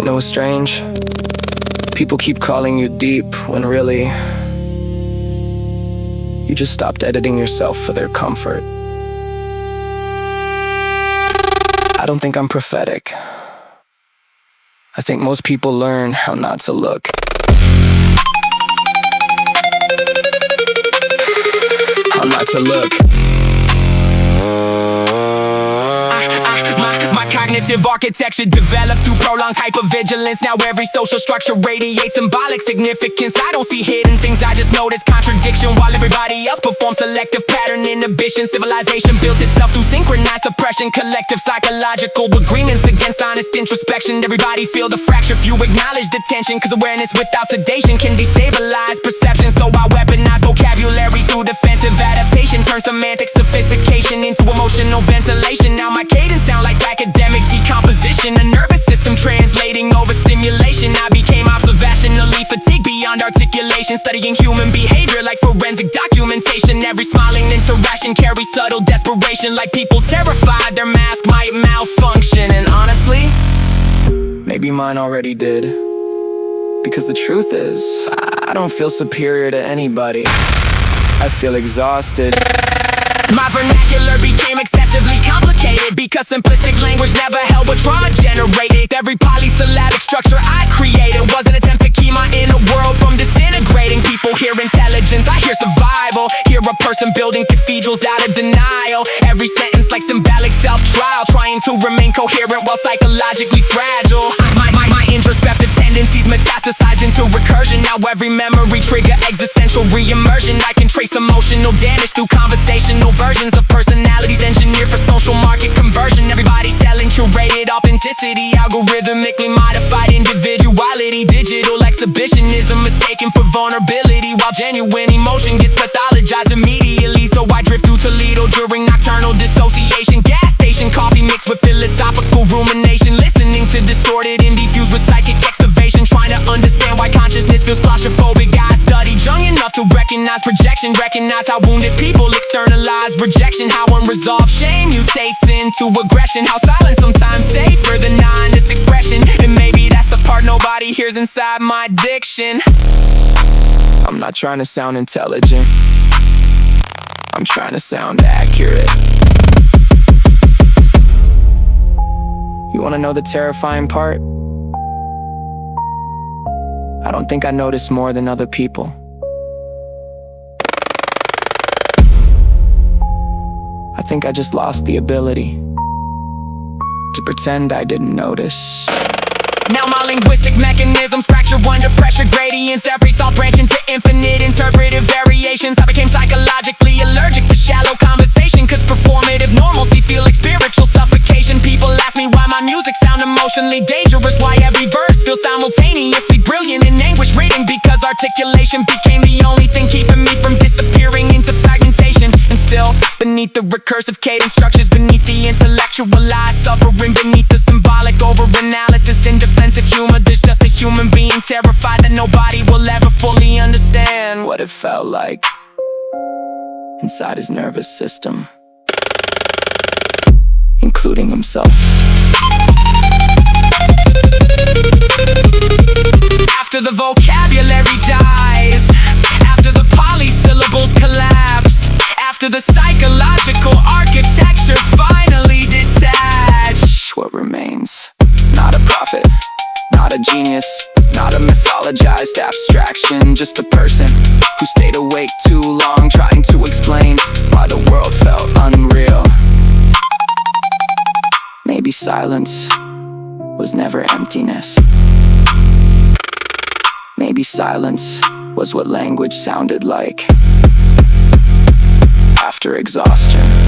know strange? People keep calling you deep when really you just stopped editing yourself for their comfort. I don't think I'm prophetic. I think most people learn how not to look. How not to look. My cognitive architecture developed through prolonged hypervigilance. Now every social structure radiates symbolic significance. I don't see hidden things, I just notice contradiction, while everybody else performs selective pattern inhibition. Civilization built itself through synchronized suppression, collective psychological agreements against honest introspection. Everybody feel the fracture, few acknowledge the tension, cause awareness without sedation can destabilize perception. So I weaponize vocabulary through defensive adaptation, turn semantic sophistication into emotional ventilation. Now my cadence sound like academic decomposition, a nervous system translating overstimulation. I became observationally fatigued beyond articulation, studying human behavior like forensic documentation. Every smiling interaction carries subtle desperation, like people terrified their mask might malfunction. And honestly, maybe mine already did. Because the truth is, I don't feel superior to anybody. I feel exhausted. my vernacular became excessively complicated, because simplistic language never held what trauma generated. Every polysyllabic structure I created was an attempt to keep my inner world from disintegrating. People hear intelligence, I hear survival. Hear a person building cathedrals out of denial. Every sentence like symbolic self-trial, trying to remain coherent while psychologically fragile. My introspective tendencies metastasized into recursion. Now every memory trigger existential re-immersion. I can trace emotional damage through conversational versions of personalities engineered for social market conversion. Everybody selling curated authenticity, algorithmically modified individuality. Digital exhibitionism mistaken for vulnerability, while genuine emotion gets pathologized immediately. So I drift through Toledo during nocturnal dissociation. Gas station coffee mixed with philosophical rumination, listening to distorted indie fused with psychic excavation, trying to understand why consciousness feels claustrophobic. I studied young enough to recognize projection, recognize how wounded people externalize rejection, how unresolved shame mutates into aggression, how silence sometimes safer than honest expression. And maybe that's the part nobody hears inside my diction. I'm not trying to sound intelligent, I'm trying to sound accurate. You wanna know the terrifying part? I don't think I notice more than other people. I think I just lost the ability to pretend I didn't notice. Now my linguistic mechanisms fracture under pressure gradients. Every thought branch into infinite interpretive variations. I became psychologically allergic to shallow conversation, cause performative normalcy feel like spiritual suffocation. People ask me why my music sound emotionally dangerous, why every verse feels simultaneously brilliant and anguish reading, because articulation became the only thing keeping me from disappearing into fragmentation. And still, beneath the recursive cadence structures, beneath the intellectualized suffering, beneath the symbolic over-analysis and defensive humor, there's just a human being terrified that nobody will ever fully understand What it felt like inside his nervous system, including himself. After the vocabulary dies, after the polysyllables collapse, after the psychological architecture finally detach, What remains? Not a prophet, not a genius, not a mythologized abstraction, just a person who stayed awake too long trying to explain why the world felt unreal. Maybe silence was never emptiness. Maybe silence was what language sounded like after exhaustion.